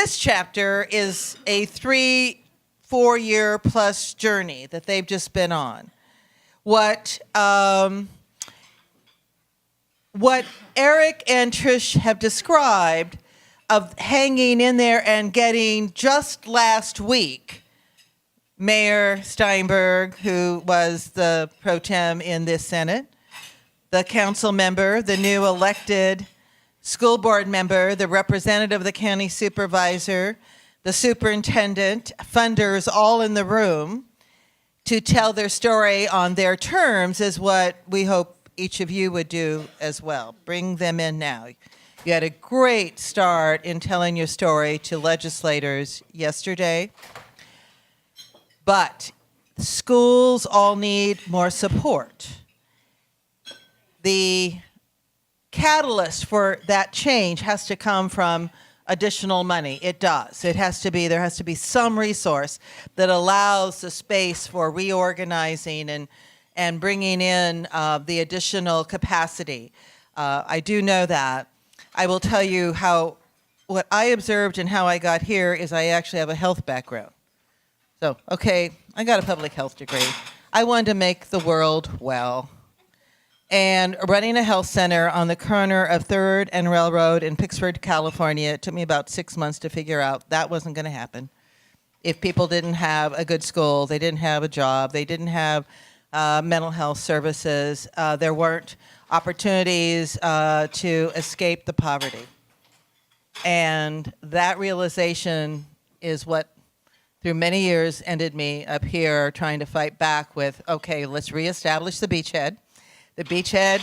this chapter is a 3-4 year plus journey that they've just been on. What Eric and Trish have described of hanging in there and getting just last week, Mayor Steinberg, who was the pro tem in this Senate, the council member, the new elected school board member, the representative of the county supervisor, the superintendent, funders, all in the room to tell their story on their terms is what we hope each of you would do as well. Bring them in now. You had a great start in telling your story to legislators yesterday, but schools all need more support. The catalyst for that change has to come from additional money. It does. There has to be some resource that allows the space for reorganizing and bringing in the additional capacity. I do know that. I will tell you what I observed and how I got here is I actually have a health background. So, okay, I got a public health degree. I wanted to make the world well. And running a health center on the corner of 3rd and Railroad in Pittsford, California, it took me about 6 months to figure out that wasn't going to happen. If people didn't have a good school, they didn't have a job, they didn't have mental health services, there weren't opportunities to escape the poverty. And that realization is what, through many years, ended me up here trying to fight back with, okay, let's reestablish the beachhead. The beachhead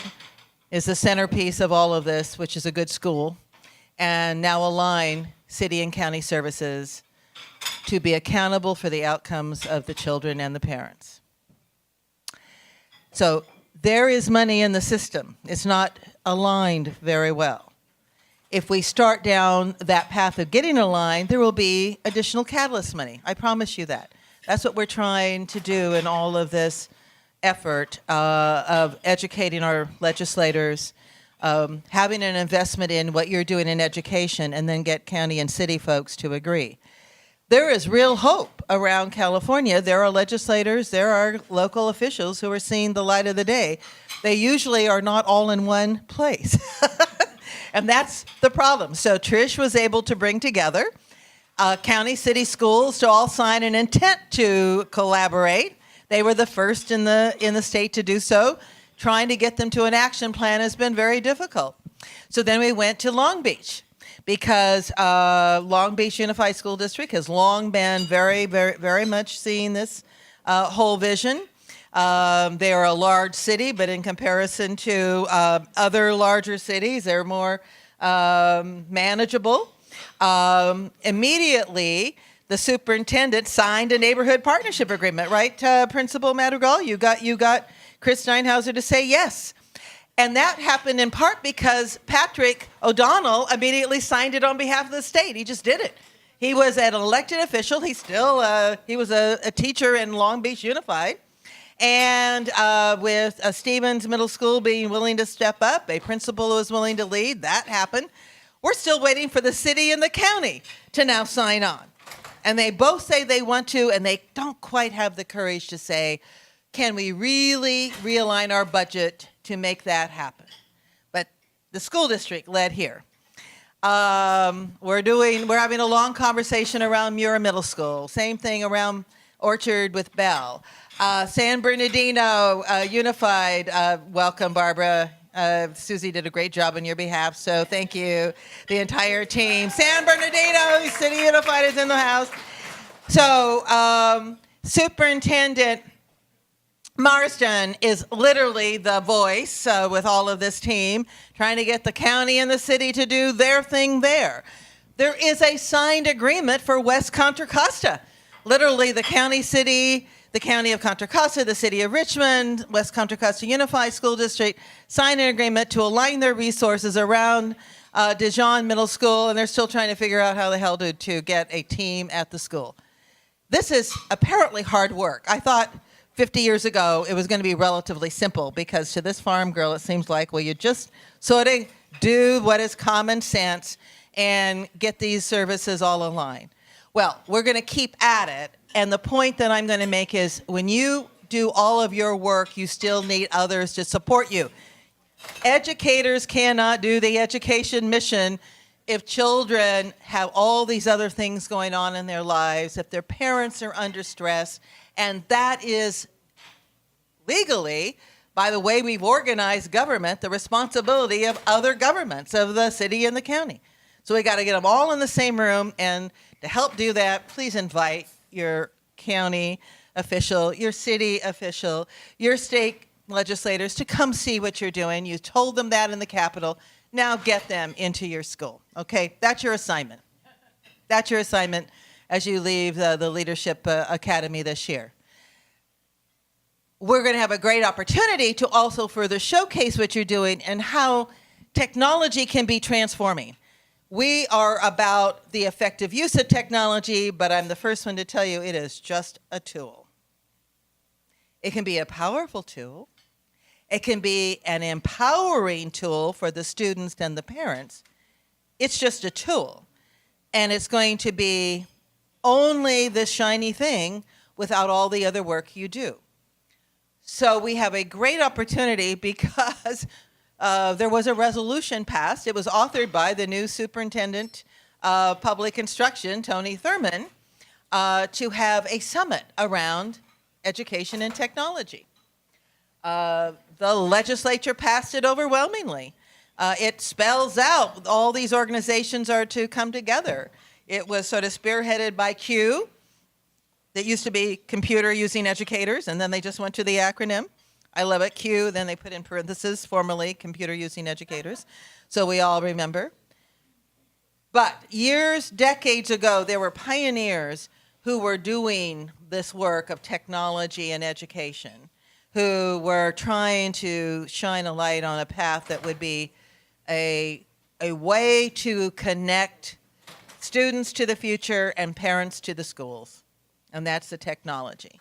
is the centerpiece of all of this, which is a good school, and now align city and county services to be accountable for the outcomes of the children and the parents. So there is money in the system. It's not aligned very well. If we start down that path of getting aligned, there will be additional catalyst money. I promise you that. That's what we're trying to do in all of this effort of educating our legislators, having an investment in what you're doing in education, and then get county and city folks to agree. There is real hope around California. There are legislators, there are local officials who are seeing the light of the day. They usually are not all in one place. And that's the problem. So Trish was able to bring together county, city, schools to all sign an intent to collaborate. They were the first in the state to do so. Trying to get them to an action plan has been very difficult. So then we went to Long Beach because Long Beach Unified School District has long been very, very, very much seeing this whole vision. They are a large city, but in comparison to other larger cities, they're more manageable. Immediately, the superintendent signed a neighborhood partnership agreement, right, Principal Madrigal? You got Chris Steinhauser to say yes. And that happened in part because Patrick O'Donnell immediately signed it on behalf of the state. He just did it. He was an elected official. He was a teacher in Long Beach Unified. And with Stevens Middle School being willing to step up, a principal who was willing to lead, that happened. We're still waiting for the city and the county to now sign on. And they both say they want to, and they don't quite have the courage to say, can we really realign our budget to make that happen? But the school district led here. We're having a long conversation around Muir Middle School. Same thing around Orchard with Bell. San Bernardino Unified, welcome, Barbara. Susie did a great job on your behalf, so thank you, the entire team. San Bernardino City Unified is in the house. So Superintendent Marsden is literally the voice with all of this team, trying to get the county and the city to do their thing there. There is a signed agreement for West Contra Costa. Literally the county, city, the county of Contra Costa, the city of Richmond, West Contra Costa Unified School District signed an agreement to align their resources around Dijon Middle School, and they're still trying to figure out how the hell to get a team at the school. This is apparently hard work. I thought 50 years ago it was going to be relatively simple because to this farm girl it seems like, well, you just sort of do what is common sense and get these services all online. Well, we're going to keep at it. And the point that I'm going to make is when you do all of your work, you still need others to support you. Educators cannot do the education mission if children have all these other things going on in their lives, if their parents are under stress, and that is legally, by the way we've organized government, the responsibility of other governments, of the city and the county. So we got to get them all in the same room, and to help do that, please invite your county official, your city official, your state legislators to come see what you're doing. You told them that in the Capitol. Now get them into your school, okay? That's your assignment. That's your assignment as you leave the Leadership Academy this year. We're going to have a great opportunity to also further showcase what you're doing and how technology can be transforming. We are about the effective use of technology, but I'm the first one to tell you it is just a tool. It can be a powerful tool. It can be an empowering tool for the students and the parents. It's just a tool. And it's going to be only this shiny thing without all the other work you do. So we have a great opportunity because there was a resolution passed. It was authored by the new superintendent of public instruction, Tony Thurmond, to have a summit around education and technology. The legislature passed it overwhelmingly. It spells out all these organizations are to come together. It was sort of spearheaded by CUE. That used to be Computer Using Educators, and then they just went to the acronym. I love it, CUE, then they put in parentheses, formerly Computer Using Educators, so we all remember. But years, decades ago, there were pioneers who were doing this work of technology and education, who were trying to shine a light on a path that would be a way to connect students to the future and parents to the schools. And that's the technology.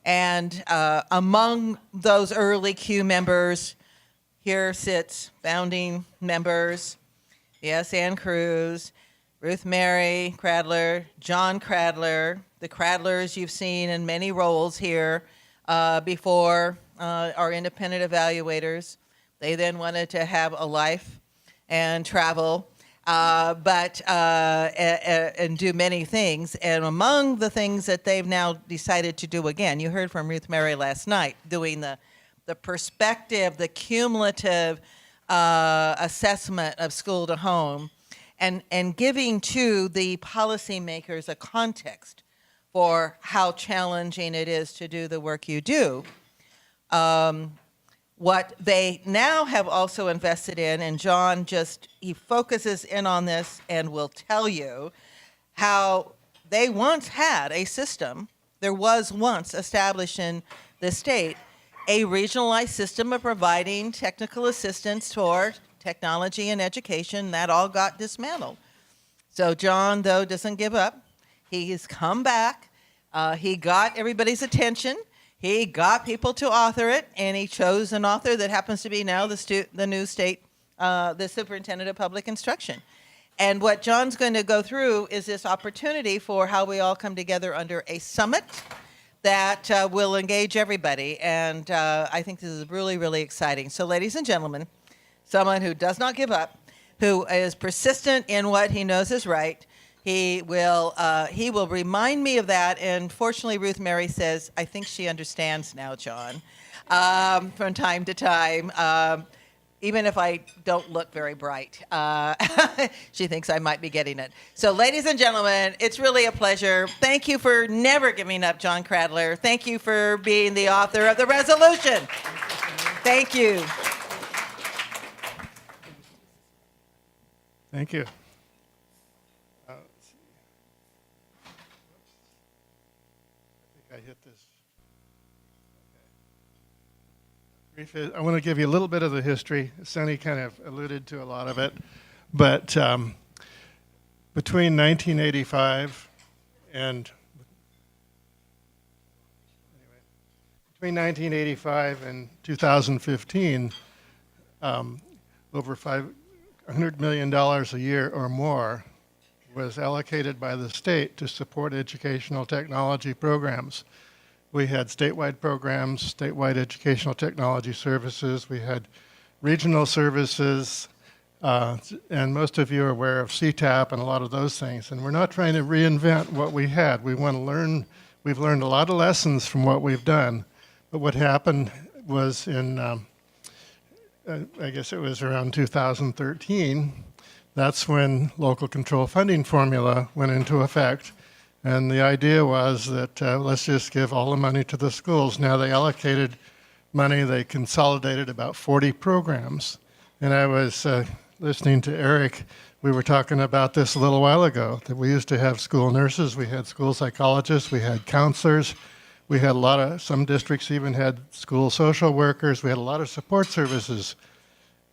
And among those early CUE members, here sits founding members, yes, Ann Cruz, Ruth Mary Cradler, John Cradler, the Cradlers you've seen in many roles here before, our independent evaluators. They then wanted to have a life and travel, and do many things. And among the things that they've now decided to do again, you heard from Ruth Mary last night, doing the perspective, the cumulative assessment of school to home, and giving to the policymakers a context for how challenging it is to do the work you do. What they now have also invested in, and John he focuses in on this and will tell you how they once had a system. There was once established in the state a regionalized system of providing technical assistance for technology and education. That all got dismantled. So John, though, doesn't give up. He's come back. He got everybody's attention. He got people to author it, and he chose an author that happens to be now the new state, the superintendent of public instruction. And what John's going to go through is this opportunity for how we all come together under a summit that will engage everybody. And I think this is really, really exciting. So ladies and gentlemen, someone who does not give up, who is persistent in what he knows is right, he will remind me of that. And fortunately, Ruth Mary says, I think she understands now, John, from time to time, even if I don't look very bright. She thinks I might be getting it. So ladies and gentlemen, it's really a pleasure. Thank you for never giving up, John Cradler. Thank you for being the author of the resolution. Thank you. Thank you. I hit this. Okay. I want to give you a little bit of the history. Sunny kind of alluded to a lot of it, but between 1985 and 2015, $100 million a year or more was allocated by the state to support educational technology programs. We had statewide programs, statewide educational technology services. We had regional services, and most of you are aware of CETF and a lot of those things. And we're not trying to reinvent what we had. We want to learn. We've learned a lot of lessons from what we've done. But what happened was in, I guess it was around 2013, that's when local control funding formula went into effect. And the idea was that let's just give all the money to the schools. Now they allocated money, they consolidated about 40 programs. And I was listening to Eric, we were talking about this a little while ago, that we used to have school nurses, we had school psychologists, we had counselors, we had some districts even had school social workers, we had a lot of support services.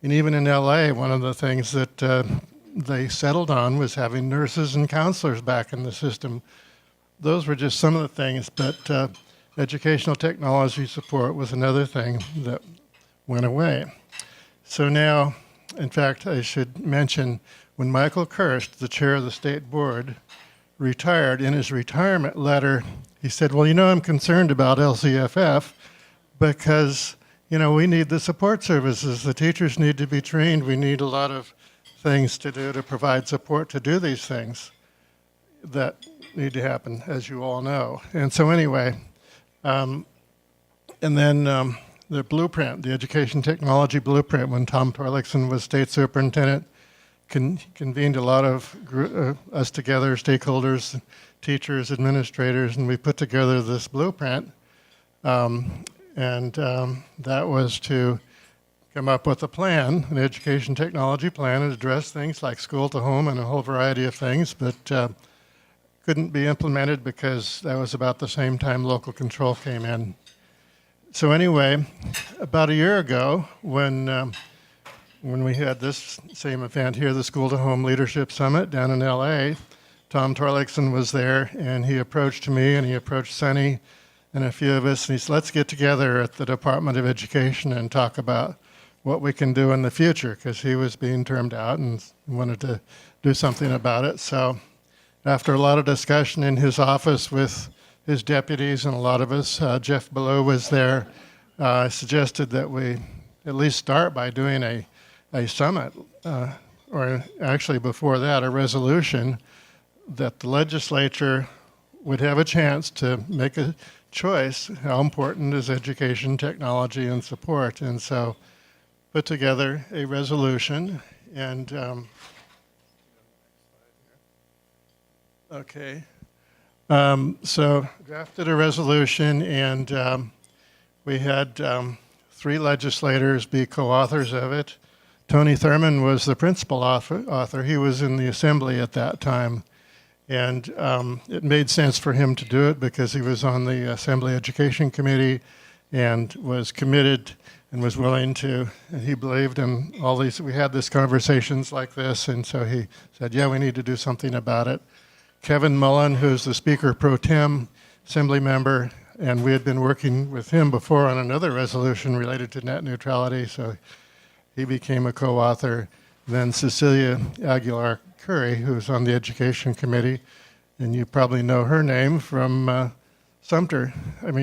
And even in LA, one of the things that they settled on was having nurses and counselors back in the system. Those were just some of the things, but educational technology support was another thing that went away. So now, in fact, I should mention, when Michael Kirst, the chair of the state board, retired, in his retirement letter, he said, well, I'm concerned about LCFF because, we need the support services. The teachers need to be trained. We need a lot of things to do to provide support to do these things that need to happen, as you all know. And so anyway, and then the blueprint, the education technology blueprint, when Tom Torlakson was state superintendent, convened a lot of us together, stakeholders, teachers, administrators, and we put together this blueprint. And that was to come up with a plan, an education technology plan, and address things like school to home and a whole variety of things, but couldn't be implemented because that was about the same time local control came in. So anyway, about a year ago, when we had this same event here, the School to Home Leadership Summit down in LA, Tom Torlakson was there, and he approached me and he approached Sunne and a few of us, and he said, let's get together at the Department of Education and talk about what we can do in the future, because he was being termed out and wanted to do something about it. So after a lot of discussion in his office with his deputies and a lot of us, Jeff Ballou was there, I suggested that we at least start by doing a summit, or actually before that, a resolution that the legislature would have a chance to make a choice. How important is education, technology, and support? And so put together a resolution and so drafted a resolution, and we had 3 legislators be co-authors of it. Tony Thurman was the principal author. He was in the assembly at that time. And it made sense for him to do it because he was on the Assembly Education Committee and was committed and was willing to, and he believed in all these. We had these conversations like this, and so he said, yeah, we need to do something about it. Kevin Mullen, who's the Speaker Pro Tem Assembly member, and we had been working with him before on another resolution related to net neutrality, so he became a co-author. Then Cecilia Aguilar Curry, who's on the Education Committee, and you probably know her name from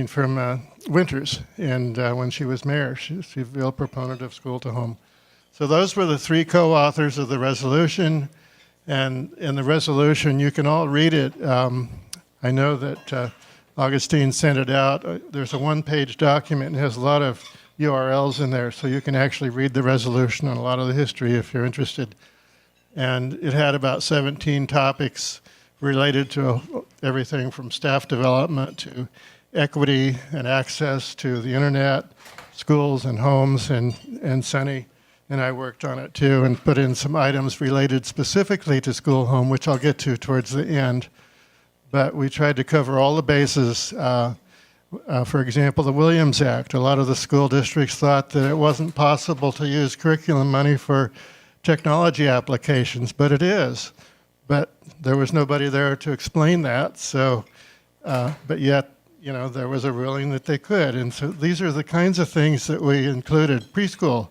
from Winters, and when she was mayor, she's a real proponent of school to home. So those were the 3 co-authors of the resolution, and in the resolution, you can all read it. I know that Augustine sent it out. There's a 1-page document and has a lot of URLs in there, so you can actually read the resolution and a lot of the history if you're interested. And it had about 17 topics related to everything from staff development to equity and access to the internet, schools and homes, and Sunne and I worked on it too and put in some items related specifically to school home, which I'll get to towards the end. But we tried to cover all the bases. For example, the Williams Act. A lot of the school districts thought that it wasn't possible to use curriculum money for technology applications, but it is. But there was nobody there to explain that. So, but yet, there was a ruling that they could. And so these are the kinds of things that we included. Preschool.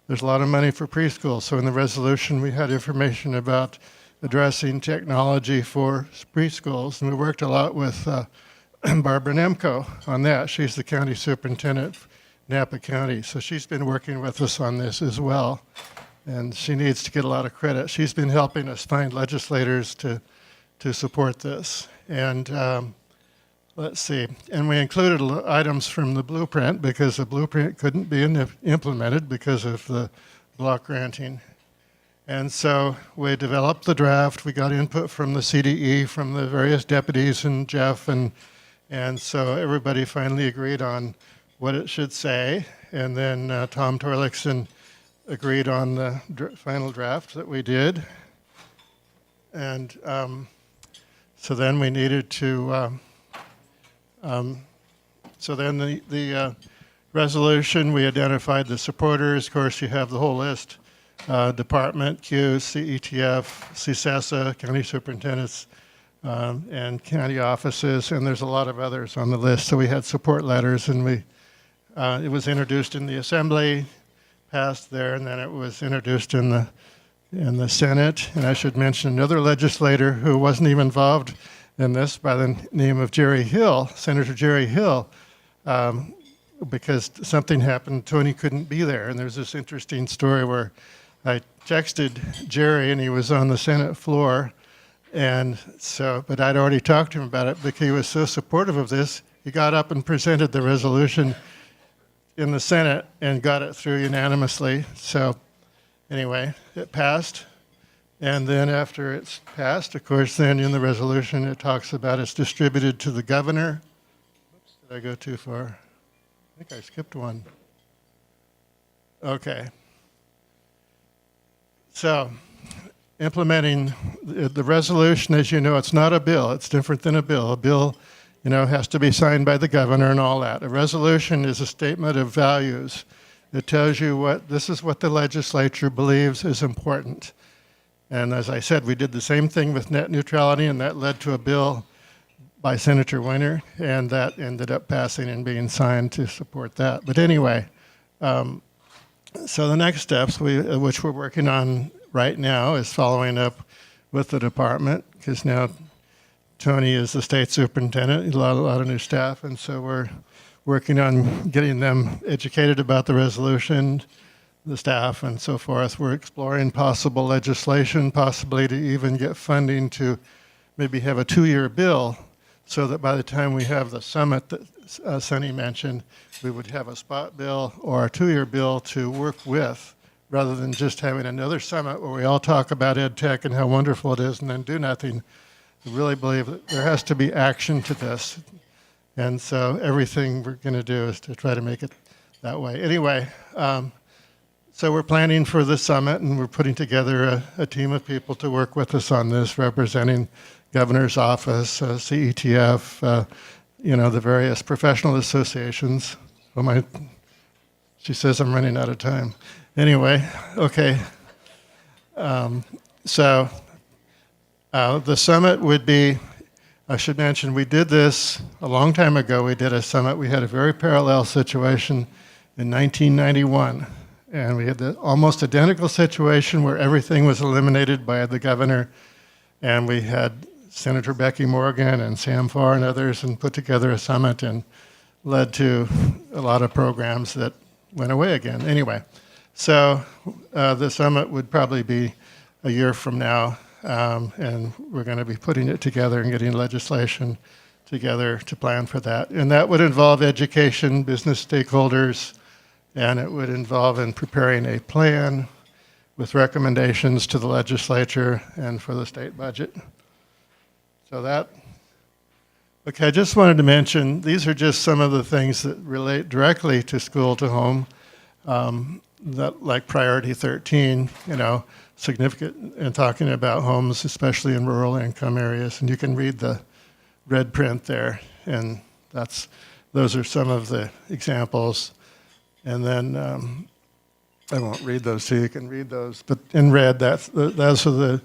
there's a lot of money for preschool. So in the resolution, we had information about addressing technology for preschools. And we worked a lot with Barbara Nemko on that. She's the county superintendent of Napa County. So she's been working with us on this as well. And she needs to get a lot of credit. She's been helping us find legislators to support this. And let's see. And we included items from the blueprint because the blueprint couldn't be implemented because of the block granting. And so we developed the draft. We got input from the CDE, from the various deputies and Jeff. And so everybody finally agreed on what it should say. And then Tom Torlixon agreed on the final draft that we did. And so then we needed to, so then the resolution, we identified the supporters. Of course, you have the whole list, department, Q, CETF, CSESA, county superintendents, and county offices, and there's a lot of others on the list. So we had support letters, and it was introduced in the assembly, passed there, and then it was introduced in the Senate. And I should mention another legislator who wasn't even involved in this by the name of Jerry Hill, Senator Jerry Hill, because something happened, Tony couldn't be there. And there's this interesting story where I texted Jerry and he was on the Senate floor. And so, but I'd already talked to him about it because he was so supportive of this. He got up and presented the resolution in the Senate and got it through unanimously. So anyway, it passed. And then after it's passed, of course, then in the resolution, it talks about it's distributed to the governor. Oops, did I go too far? I think I skipped one. Okay. So implementing the resolution, as you know, it's not a bill. It's different than a bill. A bill, has to be signed by the governor and all that. A resolution is a statement of values. It tells you this is what the legislature believes is important. And as I said, we did the same thing with net neutrality, and that led to a bill by Senator Weiner, and that ended up passing and being signed to support that. But anyway, so the next steps, which we're working on right now, is following up with the department, because now Tony is the state superintendent, a lot of new staff, and so we're working on getting them educated about the resolution, the staff, and so forth. We're exploring possible legislation, possibly to even get funding to maybe have a 2-year bill, so that by the time we have the summit that Sunne mentioned, we would have a spot bill or a 2-year bill to work with, rather than just having another summit where we all talk about ed tech and how wonderful it is and then do nothing. I really believe that there has to be action to this. And so everything we're going to do is to try to make it that way. Anyway, so we're planning for the summit, and we're putting together a team of people to work with us on this, representing governor's office, CETF, the various professional associations. She says I'm running out of time. Anyway, okay. So the summit would be, I should mention, we did this a long time ago. We did a summit. We had a very parallel situation in 1991. And we had the almost identical situation where everything was eliminated by the governor. And we had Senator Becky Morgan and Sam Farr and others, and put together a summit and led to a lot of programs that went away again. Anyway, so the summit would probably be a year from now. And we're going to be putting it together and getting legislation together to plan for that. And that would involve education, business stakeholders, and it would involve in preparing a plan with recommendations to the legislature and for the state budget. So okay, I just wanted to mention, these are just some of the things that relate directly to school to home, that like priority 13, significant in talking about homes, especially in rural income areas. And you can read the red print there, and those are some of the examples. And then I won't read those to you. You can read those, but in red, those are the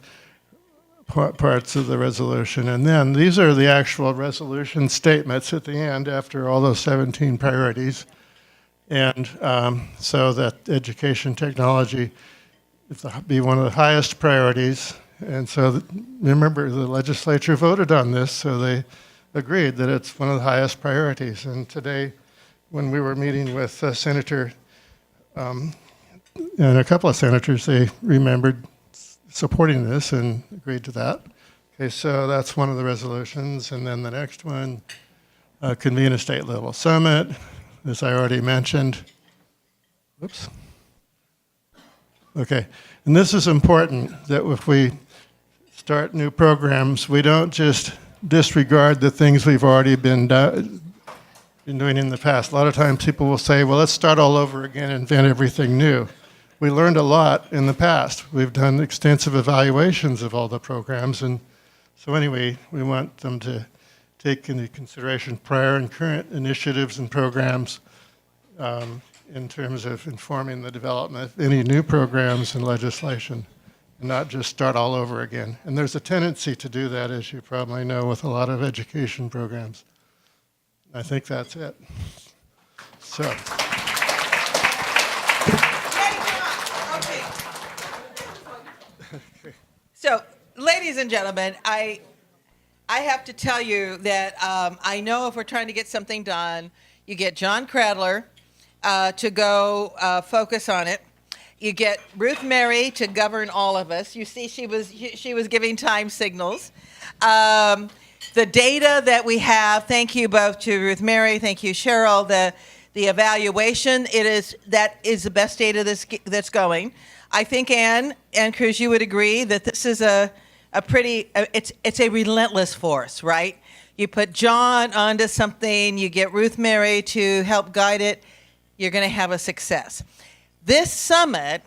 parts of the resolution. And then these are the actual resolution statements at the end after all those 17 priorities. And so that education technology is to be one of the highest priorities. And so remember, the legislature voted on this, so they agreed that it's one of the highest priorities. And today, when we were meeting with Senator and a couple of senators, they remembered supporting this and agreed to that. Okay, so that's one of the resolutions. And then the next one, convene a state level summit, as I already mentioned. Whoops. Okay, and this is important, that if we start new programs, we don't just disregard the things we've already been doing in the past. A lot of times people will say, well, let's start all over again and invent everything new. We learned a lot in the past. We've done extensive evaluations of all the programs, and so anyway, we want them to take into consideration prior and current initiatives and programs in terms of informing the development of any new programs and legislation, and not just start all over again. And there's a tendency to do that, as you probably know, with a lot of education programs. I think that's it. So. So, ladies and gentlemen, I have to tell you that I know if we're trying to get something done, you get John Cradler to go focus on it. You get Ruth Mary to govern all of us. You see, she was giving time signals. The data that we have, thank you both to Ruth Mary, thank you Cheryl, the evaluation, that is the best data that's going. I think Ann Cruz, you would agree that this is a pretty, it's a relentless force, right? You put John onto something, you get Ruth Mary to help guide it, you're going to have a success. This summit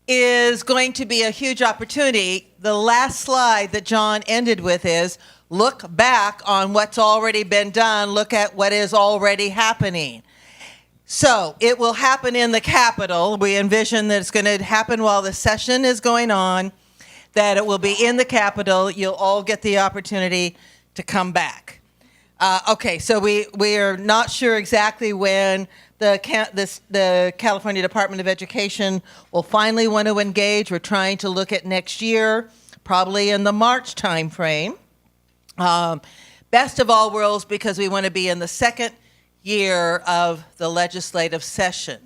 is going to be a huge opportunity. The last slide that John ended with is, look back on what's already been done, look at what is already happening. So it will happen in the Capitol. We envision that it's going to happen while the session is going on, that it will be in the Capitol. You'll all get the opportunity to come back. Okay, so we are not sure exactly when the California Department of Education will finally want to engage. We're trying to look at next year, probably in the March timeframe. Best of all worlds, because we want to be in the second year of the legislative session.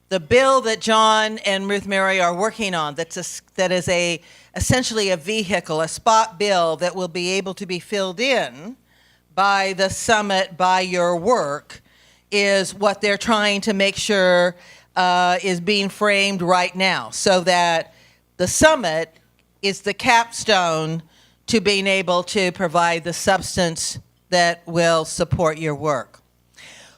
The bill that John and Ruth Mary are working on, that is essentially a vehicle, a spot bill that will be able to be filled in by the summit, by your work, is what they're trying to make sure is being framed right now, so that the summit is the capstone to being able to provide the substance that will support your work.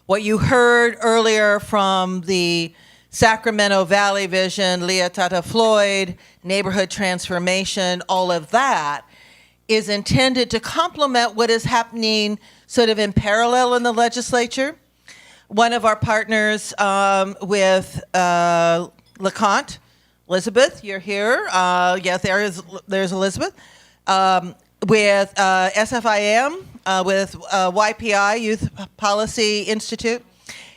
What you heard earlier from the Sacramento Valley Vision, Leah Tata Floyd, neighborhood transformation, all of that is intended to complement what is happening sort of in parallel in the legislature. One of our partners with LeConte, Elizabeth, you're here. Yeah, there's Elizabeth. With SFIM, with YPI, Youth Policy Institute,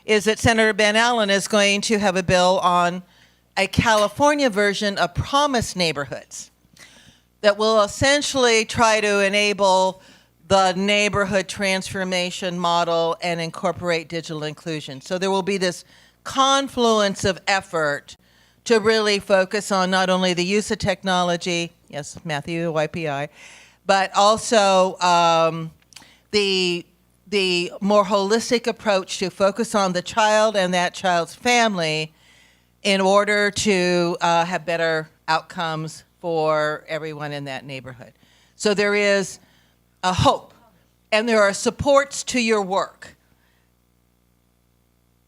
is that Senator Ben Allen is going to have a bill on a California version of Promise Neighborhoods that will essentially try to enable the neighborhood transformation model and incorporate digital inclusion. So there will be this confluence of effort to really focus on not only the use of technology, yes, Matthew, YPI, but also the more holistic approach to focus on the child and that child's family in order to have better outcomes for everyone in that neighborhood. So there is a hope, and there are supports to your work.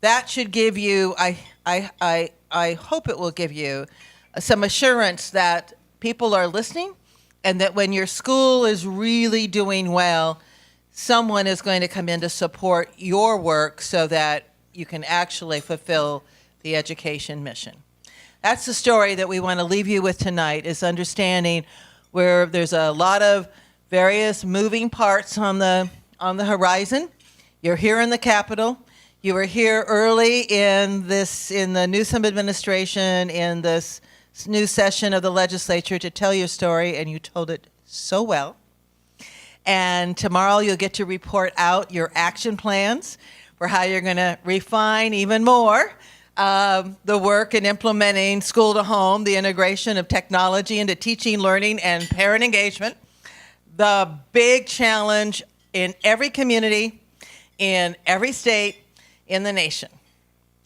That should give you, I hope it will give you some assurance that people are listening, and that when your school is really doing well, someone is going to come in to support your work so that you can actually fulfill the education mission. That's the story that we want to leave you with tonight, is understanding where there's a lot of various moving parts on the horizon. You're here in the Capitol. You were here early in the Newsom administration, in this new session of the legislature to tell your story, and you told it so well. And tomorrow you'll get to report out your action plans for how you're going to refine even more the work in implementing school to home, the integration of technology into teaching, learning, and parent engagement. The big challenge in every community, in every state, in the nation.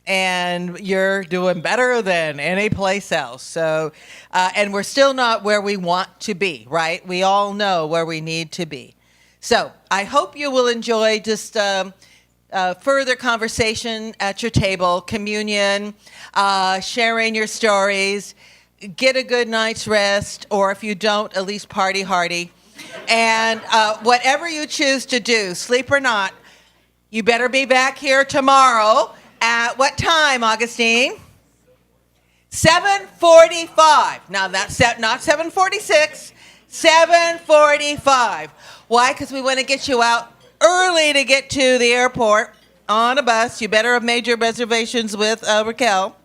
And you're doing better than any place else. So, and we're still not where we want to be, right? We all know where we need to be. So I hope you will enjoy just further conversation at your table, communion, sharing your stories, get a good night's rest, or if you don't, at least party hardy. And whatever you choose to do, sleep or not, you better be back here tomorrow. At what time, Augustine? 7:45. Now that's not 7:46, 7:45. Why? Because we want to get you out early to get to the airport on a bus. You better have made your reservations with Raquel,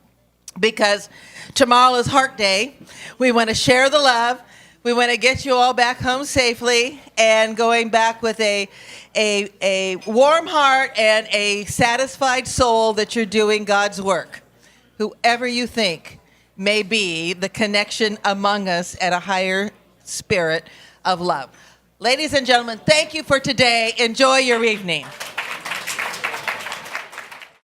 because tomorrow is Heart Day. We want to share the love. We want to get you all back home safely and going back with a warm heart and a satisfied soul that you're doing God's work. Whoever you think may be the connection among us at a higher spirit of love. Ladies and gentlemen, thank you for today. Enjoy your evening.